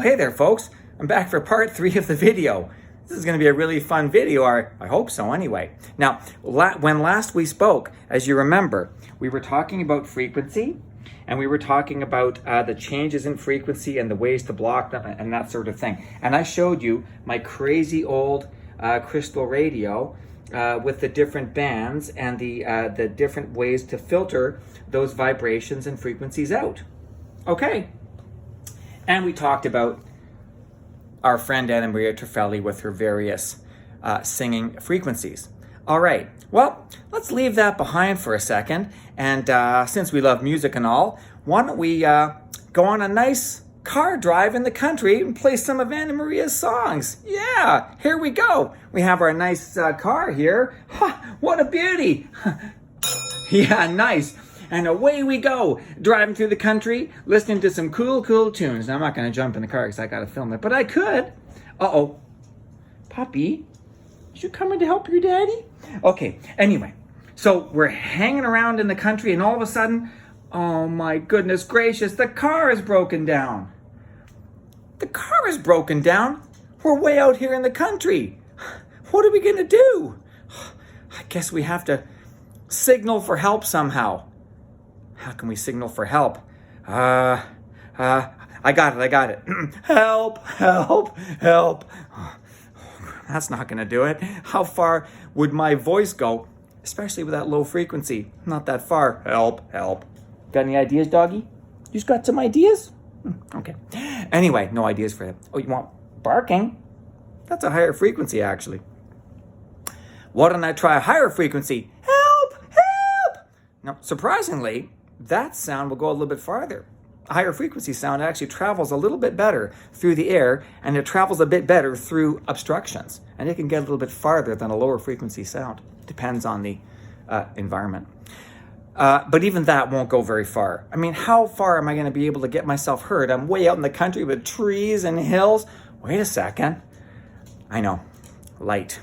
Well, hey there, folks. I'm back for part 3 of the video. This is going to be a really fun video, or I hope so anyway. Now, when last we spoke, as you remember, we were talking about frequency, and we were talking about the changes in frequency and the ways to block them and that sort of thing. And I showed you my crazy old crystal radio with the different bands and the different ways to filter those vibrations and frequencies out. Okay. And we talked about our friend Anna Maria Treffelli with her various singing frequencies. All right, well, let's leave that behind for a second. And since we love music and all, why don't we go on a nice car drive in the country and play some of Anna Maria's songs? Yeah, here we go. We have our nice car here. Ha, what a beauty. Yeah, nice. And away we go, driving through the country, listening to some cool tunes. Now, I'm not going to jump in the car because I got to film it, but I could. Uh-oh. Puppy, is you coming to help your daddy? Okay, anyway, so we're hanging around in the country, and all of a sudden, oh my goodness gracious, the car is broken down. The car is broken down? We're way out here in the country. What are we going to do? I guess we have to signal for help somehow. How can we signal for help? I got it. Help. That's not going to do it. How far would my voice go? Especially with that low frequency. Not that far. Help. Got any ideas, doggy? You just got some ideas? Okay. Anyway, no ideas for that. Oh, you want barking? That's a higher frequency, actually. Why don't I try a higher frequency? Help! Now, surprisingly, that sound will go a little bit farther. A higher frequency sound actually travels a little bit better through the air, and it travels a bit better through obstructions. And it can get a little bit farther than a lower frequency sound. Depends on the environment. But even that won't go very far. I mean, how far am I going to be able to get myself heard? I'm way out in the country with trees and hills. Wait a second. I know. Light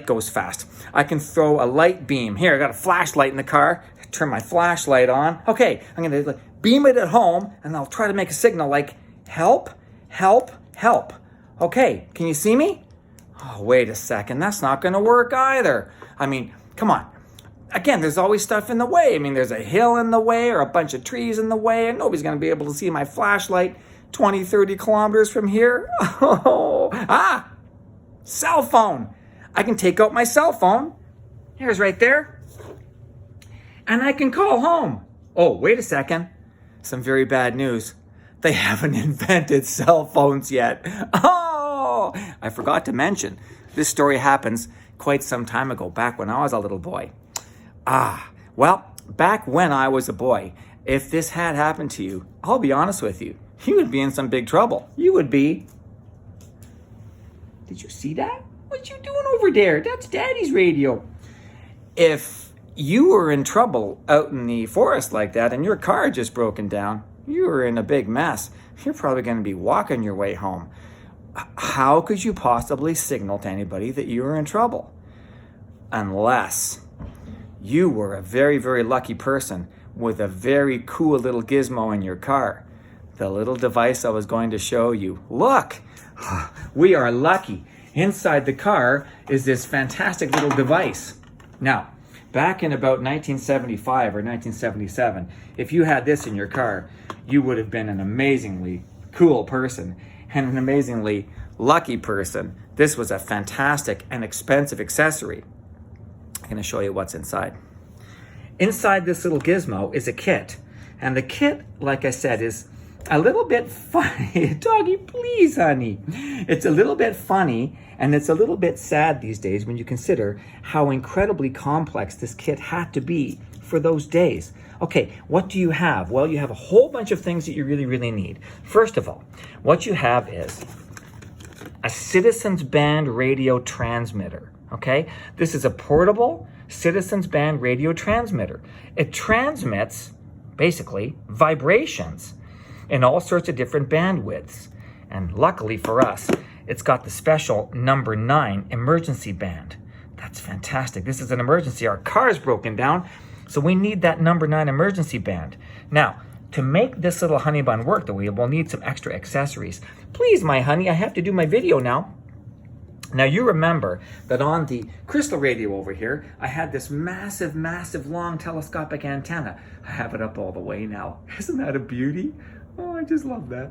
goes fast. I can throw a light beam. Here, I got a flashlight in the car. Turn my flashlight on. Okay, I'm going to beam it at home, and I'll try to make a signal like, help. Okay, can you see me? Oh, wait a second. That's not going to work either. I mean, come on. Again, there's always stuff in the way. I mean, there's a hill in the way or a bunch of trees in the way, and nobody's going to be able to see my flashlight 20, 30 kilometers from here. Cell phone. I can take out my cell phone. Here's right there. And I can call home. Oh, wait a second. Some very bad news. They haven't invented cell phones yet. Oh, I forgot to mention, this story happens quite some time ago, back when I was a little boy. Well, back when I was a boy, if this had happened to you, I'll be honest with you, you would be in some big trouble. You would be. Did you see that? What you doing over there? That's Daddy's radio. If you were in trouble out in the forest like that and your car just broken down, you were in a big mess. You're probably going to be walking your way home. How could you possibly signal to anybody that you were in trouble? Unless you were a very, very lucky person with a very cool little gizmo in your car. The little device I was going to show you. Look, we are lucky. Inside the car is this fantastic little device. Now, back in about 1975 or 1977, if you had this in your car, you would have been an amazingly cool person and an amazingly lucky person. This was a fantastic and expensive accessory. I'm going to show you what's inside. Inside this little gizmo is a kit. And the kit, like I said, is a little bit funny. Doggy, please, honey. It's a little bit funny, and it's a little bit sad these days when you consider how incredibly complex this kit had to be for those days. Okay, what do you have? Well, you have a whole bunch of things that you really, really need. First of all, what you have is a Citizens Band radio transmitter. Okay, this is a portable Citizens Band radio transmitter. It transmits, basically, vibrations in all sorts of different bandwidths. And luckily for us, it's got the special number 9 emergency band. That's fantastic. This is an emergency. Our car is broken down, so we need that number 9 emergency band. Now, to make this little honey bun work, though, we'll need some extra accessories. Please, my honey, I have to do my video now. Now, you remember that on the crystal radio over here, I had this massive, massive, long telescopic antenna. I have it up all the way now. Isn't that a beauty? Oh, I just love that.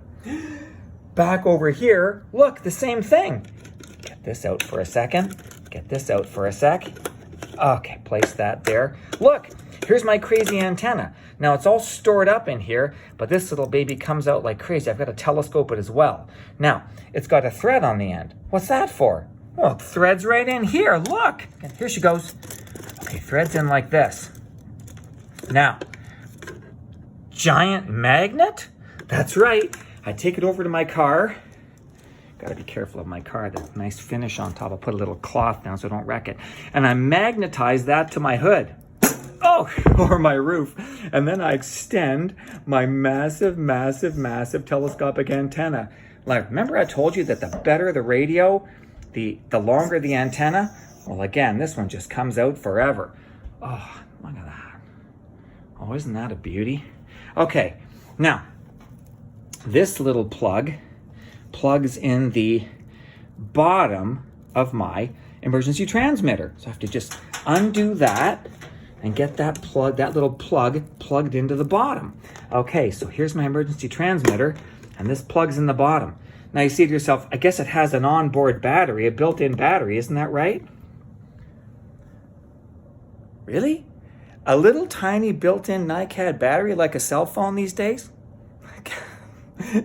Back over here, look, the same thing. Get this out for a second. Get this out for a sec. Okay, place that there. Look, here's my crazy antenna. Now, it's all stored up in here, but this little baby comes out like crazy. I've got to telescope it as well. Now, it's got a thread on the end. What's that for? Well, it threads right in here. Look, here she goes. Okay, threads in like this. Now, giant magnet? That's right. I take it over to my car. Got to be careful of my car. That nice finish on top. I'll put a little cloth down so I don't wreck it. And I magnetize that to my hood. Oh, or my roof. And then I extend my massive, massive, massive telescopic antenna. Like, remember I told you that the better the radio, the longer the antenna? Well, again, this one just comes out forever. Oh, look at that. Oh, isn't that a beauty? Okay, now, this little plug plugs in the bottom of my emergency transmitter. So I have to just undo that and get that plug, that little plug, plugged into the bottom. Okay, so here's my emergency transmitter, and this plugs in the bottom. Now you see to yourself, I guess it has an onboard battery, a built-in battery, isn't that right? Really? A little tiny built-in NiCad battery like a cell phone these days?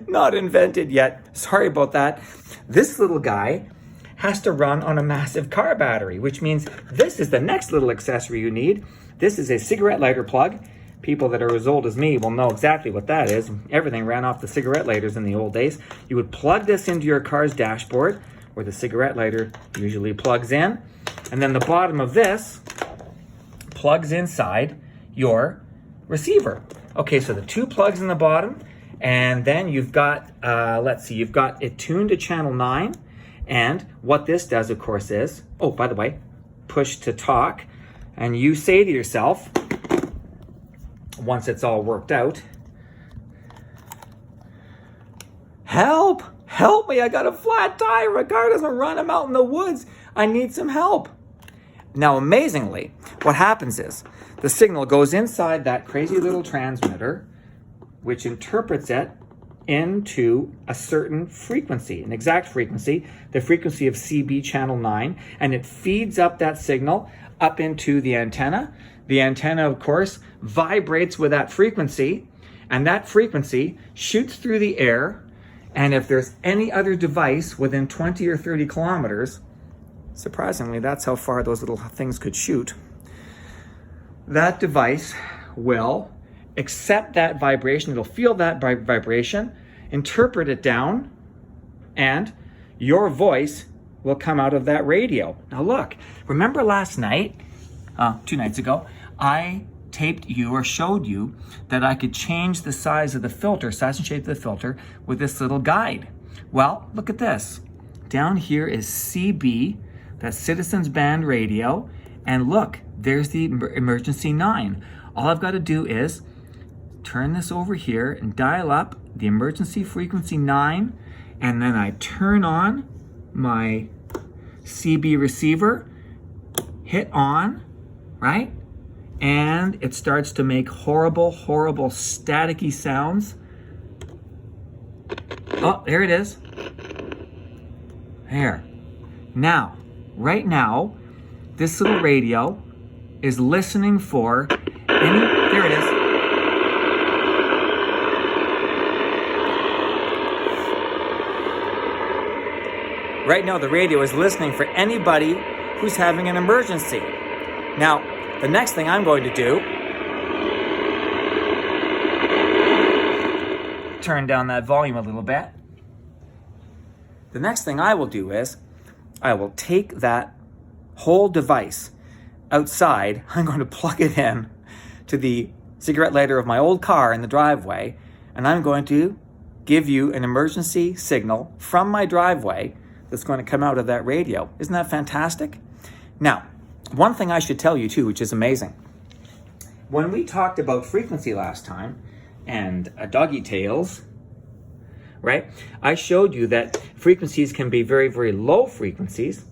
Not invented yet. Sorry about that. This little guy has to run on a massive car battery, which means this is the next little accessory you need. This is a cigarette lighter plug. People that are as old as me will know exactly what that is. Everything ran off the cigarette lighters in the old days. You would plug this into your car's dashboard, where the cigarette lighter usually plugs in. And then the bottom of this plugs inside your receiver. Okay, so the two plugs in the bottom, and then you've got, you've got it tuned to channel 9. And what this does, of course, is, oh, by the way, push to talk. And you say to yourself, once it's all worked out, help, help me, I got a flat tire, my car doesn't run, I'm out in the woods, I need some help. Now, amazingly, what happens is, the signal goes inside that crazy little transmitter, which interprets it into a certain frequency, an exact frequency, the frequency of CB channel 9, and it feeds up that signal up into the antenna. The antenna, of course, vibrates with that frequency, and that frequency shoots through the air, and if there's any other device within 20 or 30 kilometers, surprisingly, that's how far those little things could shoot, that device will accept that vibration, it'll feel that vibration, interpret it down, and your voice will come out of that radio. Now look, remember last night, 2 nights ago, I taped you or showed you that I could change the size of the filter, size and shape of the filter with this little guide. Well, look at this. Down here is CB, that's Citizens Band Radio, and look, there's the emergency 9. All I've got to do is turn this over here and dial up the emergency frequency 9, and then I turn on my CB receiver, hit on, right? And it starts to make horrible, horrible staticky sounds. Oh, there it is. There. Now, right now, this little radio is listening for any, there it is. Right now, the radio is listening for anybody who's having an emergency. Now, the next thing I'm going to do, turn down that volume a little bit. The next thing I will do is, I will take that whole device outside. I'm going to plug it in to the cigarette lighter of my old car in the driveway, and I'm going to give you an emergency signal from my driveway that's going to come out of that radio. Isn't that fantastic? Now, one thing I should tell you too, which is amazing. When we talked about frequency last time, and doggy tails, right? I showed you that frequencies can be very, very low frequencies,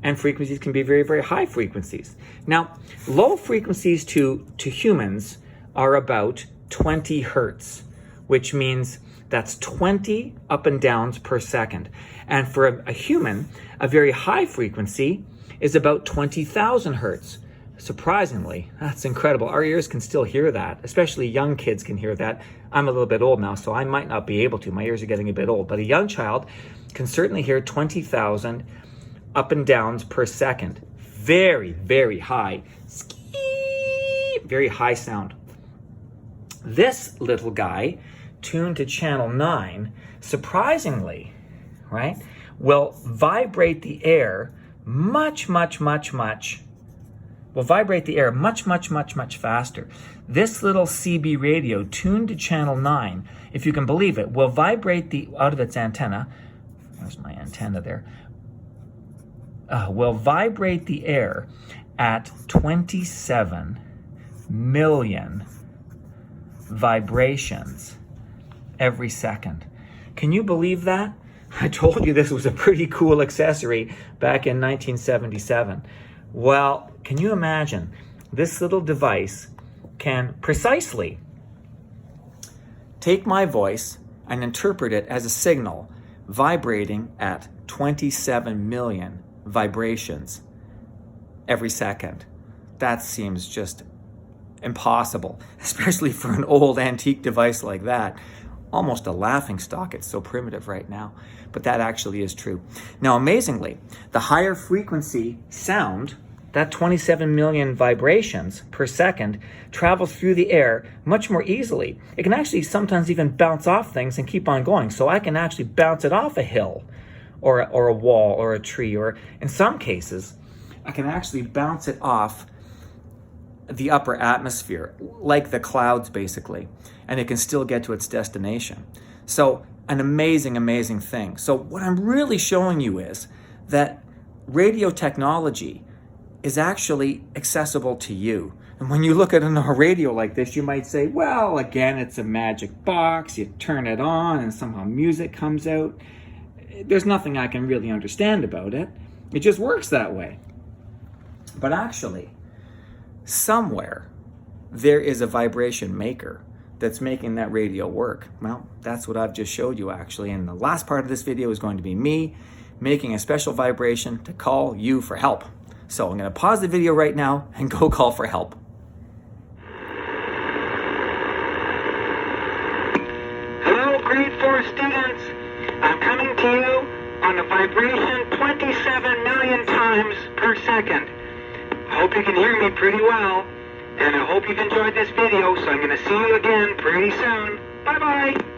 and frequencies can be very, very high frequencies. Now, low frequencies to humans are about 20 hertz, which means that's 20 up and downs per second. And for a human, a very high frequency is about 20,000 hertz. Surprisingly, that's incredible. Our ears can still hear that, especially young kids can hear that. I'm a little bit old now, so I might not be able to. My ears are getting a bit old, but a young child can certainly hear 20,000 up and downs per second. Very, very high. Very high sound. This little guy, tuned to channel 9, surprisingly, right, will vibrate the air much faster. This little CB radio tuned to channel 9, if you can believe it, will vibrate out of its antenna. Where's my antenna there? Will vibrate the air at 27 million vibrations every second. Can you believe that? I told you this was a pretty cool accessory back in 1977. Well, can you imagine? This little device can precisely take my voice and interpret it as a signal vibrating at 27 million vibrations every second. That seems just impossible, especially for an old antique device like that. Almost a laughingstock. It's so primitive right now, but that actually is true. Now, amazingly, the higher frequency sound, that 27 million vibrations per second, travels through the air much more easily. It can actually sometimes even bounce off things and keep on going. So I can actually bounce it off a hill or a wall or a tree, or in some cases, I can actually bounce it off the upper atmosphere, like the clouds basically, and it can still get to its destination. So an amazing, amazing thing. So what I'm really showing you is that radio technology is actually accessible to you. And when you look at a radio like this, you might say, well, again, it's a magic box. You turn it on and somehow music comes out. There's nothing I can really understand about it. It just works that way. But actually, somewhere there is a vibration maker that's making that radio work. Well, that's what I've just showed you actually. And the last part of this video is going to be me making a special vibration to call you for help. So I'm going to pause the video right now and go call for help. Hello, grade 4 students. I'm coming to you on a vibration 27 million times per second. I hope you can hear me pretty well, and I hope you've enjoyed this video, so I'm going to see you again pretty soon. Bye-bye.